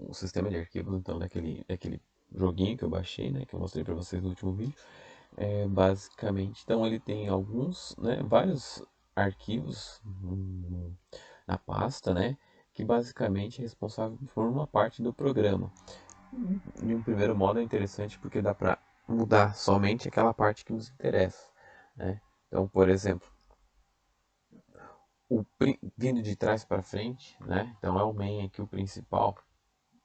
um sistema de arquivos, então, daquele joguinho que eu baixei, né, que eu mostrei para vocês no último vídeo. Basicamente, então ele tem alguns, né, vários arquivos na pasta, né, que basicamente é responsável por uma parte do programa. De um primeiro modo é interessante porque dá para mudar somente aquela parte que nos interessa, né? Então, por exemplo, vindo de trás para frente, né? Então é o main aqui o principal,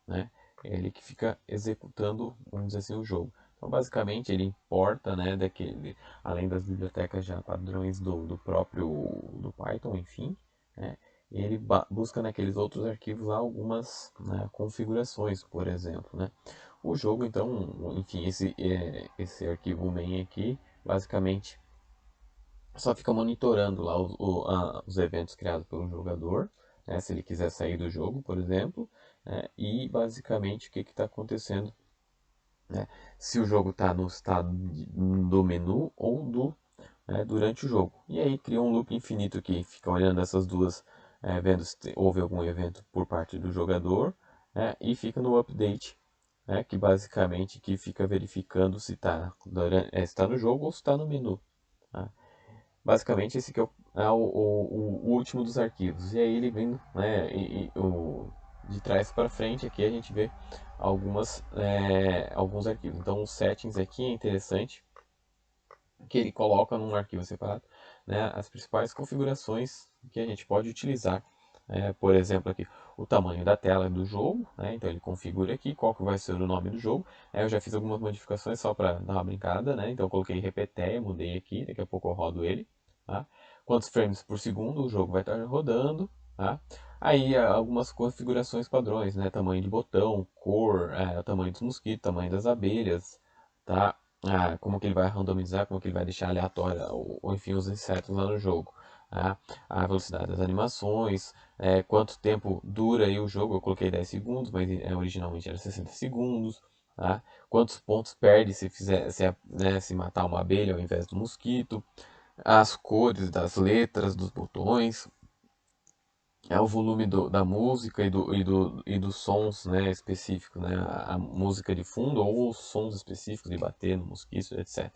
né? É ele que fica executando, vamos dizer assim, o jogo. Então, basicamente, ele importa, né, além das bibliotecas já padrões do próprio do Python, enfim, né? Ele busca naqueles outros arquivos lá algumas, né, configurações, por exemplo, né? O jogo, então, enfim, esse arquivo main aqui, basicamente, só fica monitorando lá os eventos criados pelo jogador, né, se ele quiser sair do jogo, por exemplo, né, e basicamente o que está acontecendo, né, se o jogo está no estado do menu ou durante o jogo. E aí cria um loop infinito que fica olhando essas duas, vendo se houve algum evento por parte do jogador, né, e fica no update, né, que basicamente que fica verificando se está no jogo ou se está no menu. Tá? Basicamente, esse aqui é o último dos arquivos. E aí ele vem, né, de trás para frente, aqui a gente vê alguns arquivos. Então, os settings aqui é interessante, que ele coloca num arquivo separado, né, as principais configurações que a gente pode utilizar. Por exemplo, aqui o tamanho da tela do jogo, né, então ele configura aqui qual que vai ser o nome do jogo. Eu já fiz algumas modificações só para dar uma brincada, né, então eu coloquei repeteia, mudei aqui, daqui a pouco eu rodo ele. Tá? Quantos frames por segundo o jogo vai estar rodando. Tá? Aí algumas configurações padrões, né, tamanho de botão, cor, tamanho dos mosquitos, tamanho das abelhas, tá? Como que ele vai randomizar, como que ele vai deixar aleatório, ou enfim, os insetos lá no jogo. Tá? A velocidade das animações, quanto tempo dura aí o jogo, eu coloquei 10 segundos, mas originalmente era 60 segundos. Tá? Quantos pontos perde se matar uma abelha ao invés do mosquito, as cores das letras dos botões, o volume da música e dos sons, né, específicos, né, a música de fundo ou os sons específicos de bater no mosquito, etc.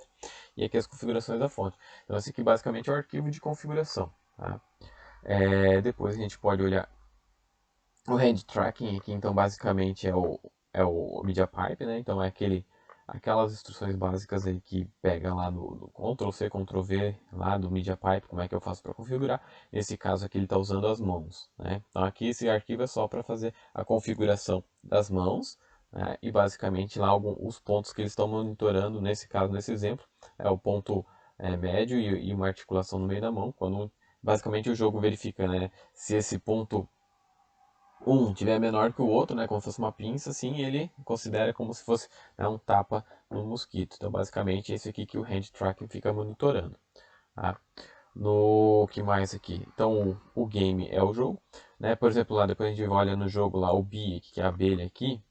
E aqui as configurações da fonte. Então esse aqui basicamente é o arquivo de configuração. Tá? Depois a gente pode olhar o hand tracking aqui, então basicamente é o media pipe, né? Então é aquelas instruções básicas aí que pega lá no Ctrl C, Ctrl V lá do media pipe, como é que eu faço para configurar. Nesse caso aqui ele está usando as mãos, né? Então aqui esse arquivo é só para fazer a configuração das mãos, né? E basicamente lá os pontos que eles estão monitorando, nesse caso, nesse exemplo, é o ponto médio e uma articulação no meio da mão, quando basicamente o jogo verifica, né, se esse ponto um tiver menor que o outro, né, como se fosse uma pinça, assim, ele considera como se fosse, né, um tapa no mosquito. Então, basicamente, esse aqui que o hand tracking fica monitorando. Tá? No que mais aqui? Então, o game é o jogo, né? Por exemplo, lá depois a gente olha no jogo lá o bee, que é a abelha aqui,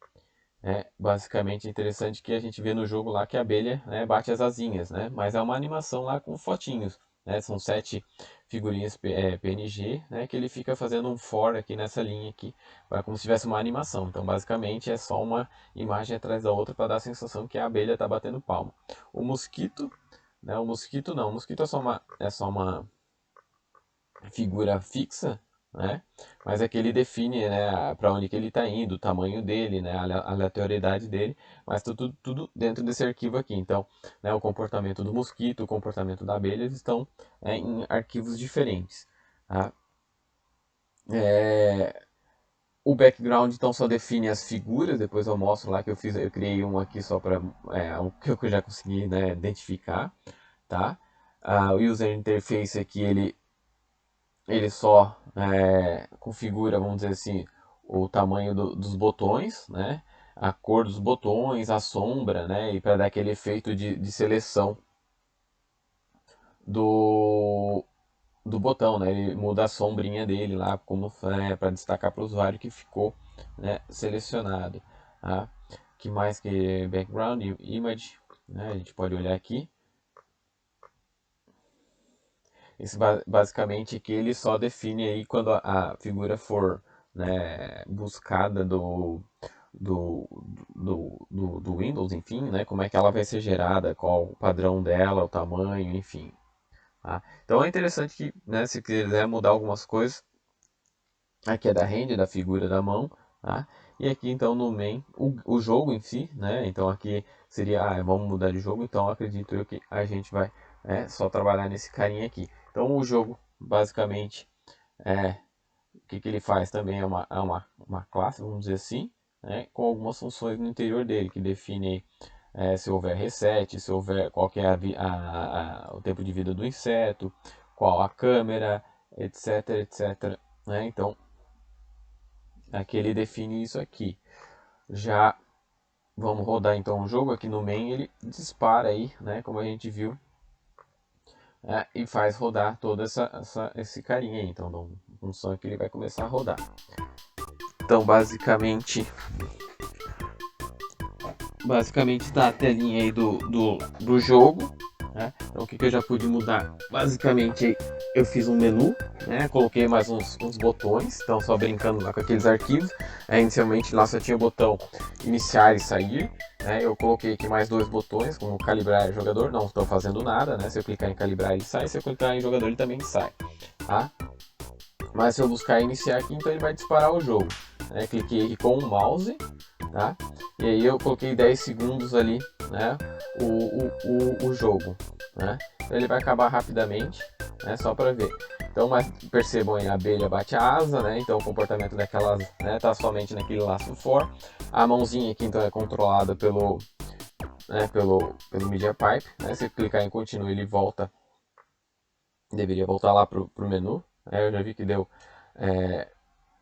basicamente é interessante que a gente vê no jogo lá que a abelha, né, bate as asinhas, né? Mas é uma animação lá com fotinhos, né? São 7 figurinhas PNG, né? Que ele fica fazendo um for aqui nessa linha aqui, como se tivesse uma animação. Então, basicamente é só uma imagem atrás da outra para dar a sensação que a abelha está batendo palma. O mosquito, né? O mosquito não, o mosquito é só uma figura fixa, né? Mas é que ele define, né, para onde que ele está indo, o tamanho dele, né, a aleatoriedade dele, mas tudo dentro desse arquivo aqui. Então, né, o comportamento do mosquito, o comportamento da abelha, eles estão em arquivos diferentes. Tá? O background então só define as figuras, depois eu mostro lá que eu criei um aqui só para o que eu já consegui, né, identificar, tá? O user interface aqui ele só configura, vamos dizer assim, o tamanho dos botões, né? A cor dos botões, a sombra, né? E para dar aquele efeito de seleção do, do botão, né? Ele muda a sombrinha dele lá, como para destacar para o usuário que ficou, né, selecionado. Tá? Que mais que background, image, né? A gente pode olhar aqui. Isso basicamente que ele só define aí quando a figura for, né, buscada do Windows, enfim, né? Como é que ela vai ser gerada, qual o padrão dela, o tamanho, enfim. Tá? Então é interessante que, né, se quiser mudar algumas coisas, aqui é da hand, da figura da mão, tá? E aqui então no main, o jogo em si, né? Então aqui seria, vamos mudar de jogo, então acredito eu que a gente vai só trabalhar nesse carinha aqui. Então o jogo, basicamente, o que ele faz também uma classe, vamos dizer assim, né? Com algumas funções no interior dele, que define se houver reset, se houver qual que é o tempo de vida do inseto, qual a câmera, etc, etc. Né? Então, aqui ele define isso aqui. Já vamos rodar então o jogo aqui no main, ele dispara aí, né, como a gente viu, e faz rodar todo esse carinha aí. Então, dá uma função que ele vai começar a rodar. Então, basicamente está a telinha aí do jogo. Né? Então, o que eu já pude mudar? Basicamente, eu fiz um menu, né? Coloquei mais uns botões, então só brincando lá com aqueles arquivos. Inicialmente lá só tinha o botão iniciar e sair. Né? Eu coloquei aqui mais dois botões, como calibrar jogador, não estou fazendo nada. Né? Se eu clicar em calibrar ele sai, se eu clicar em jogador ele também sai. Tá? Mas se eu buscar iniciar aqui, então ele vai disparar o jogo. Né? Cliquei aqui com o mouse, tá? E aí eu coloquei 10 segundos ali, né? O jogo, né? Então ele vai acabar rapidamente, né? Só para ver. Então, mas percebam aí, a abelha bate a asa, né? Então o comportamento daquelas, né? Tá somente naquele laço for. A mãozinha aqui então é controlada pelo Media Pipe, né? Se clicar em continue ele volta, deveria voltar lá pro menu. Eu já vi que deu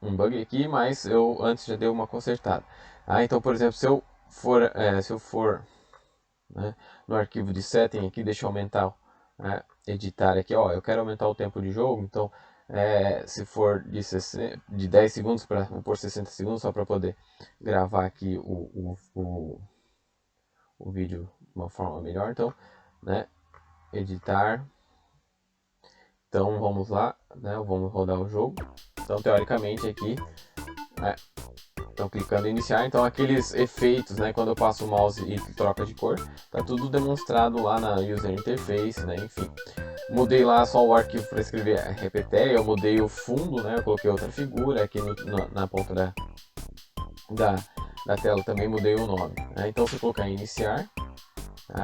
um bug aqui, mas eu antes já deu uma consertada. Então, por exemplo, se eu for né, no arquivo de setting aqui, deixa eu aumentar, editar aqui, ó, eu quero aumentar o tempo de jogo, então se for de 10 segundos para por 60 segundos, só para poder gravar aqui o vídeo de uma forma melhor, então, né, editar. Então vamos lá, né, vamos rodar o jogo. Então teoricamente aqui, então clicando em iniciar, então aqueles efeitos, né, quando eu passo o mouse e troca de cor, tá tudo demonstrado lá na User Interface, né, enfim. Mudei lá só o arquivo para escrever repetir, eu mudei o fundo, né, eu coloquei outra figura aqui na ponta da tela, também mudei o nome. Né, então se eu colocar em iniciar,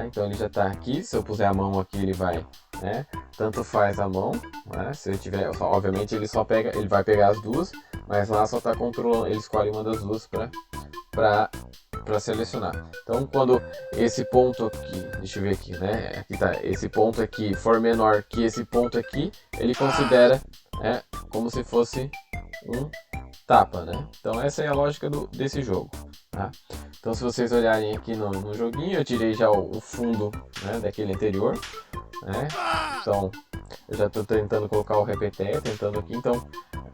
então ele já está aqui, se eu puser a mão aqui ele vai, né, tanto faz a mão, né, se eu tiver, obviamente ele vai pegar as duas, mas lá só está controlando, ele escolhe uma das duas para selecionar. Então quando esse ponto aqui, deixa eu ver aqui, né, aqui tá, esse ponto aqui for menor que esse ponto aqui, ele considera como se fosse um tapa, né? Então essa é a lógica desse jogo. Tá? Então se vocês olharem aqui no joguinho, eu tirei já o fundo, né, daquele anterior, né? Então eu já estou tentando colocar o repetir, tentando aqui, então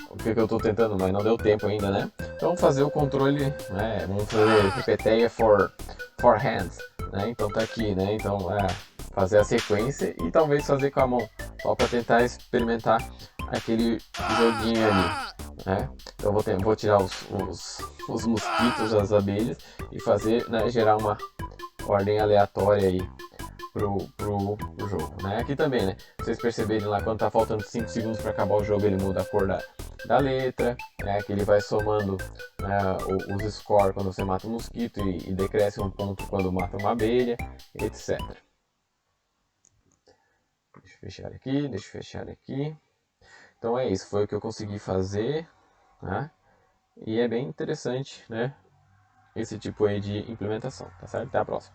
o que eu estou tentando, mas não deu tempo ainda, né? Então fazer o controle, né? Vamos fazer repetir for hands, né? Então tá aqui, né? Então fazer a sequência e talvez fazer com a mão, só para tentar experimentar aquele joguinho ali. Né? Então vou tirar os mosquitos, as abelhas e fazer, né, gerar uma ordem aleatória aí pro jogo. Né? Aqui também, né? Vocês perceberem lá quando tá faltando 5 segundos para acabar o jogo, ele muda a cor da letra, né? Que ele vai somando os scores quando você mata um mosquito e decresce um ponto quando mata uma abelha, etc. Deixa eu fechar aqui. Então é isso, foi o que eu consegui fazer. Tá? E é bem interessante, né, esse tipo aí de implementação, tá certo? Até a próxima.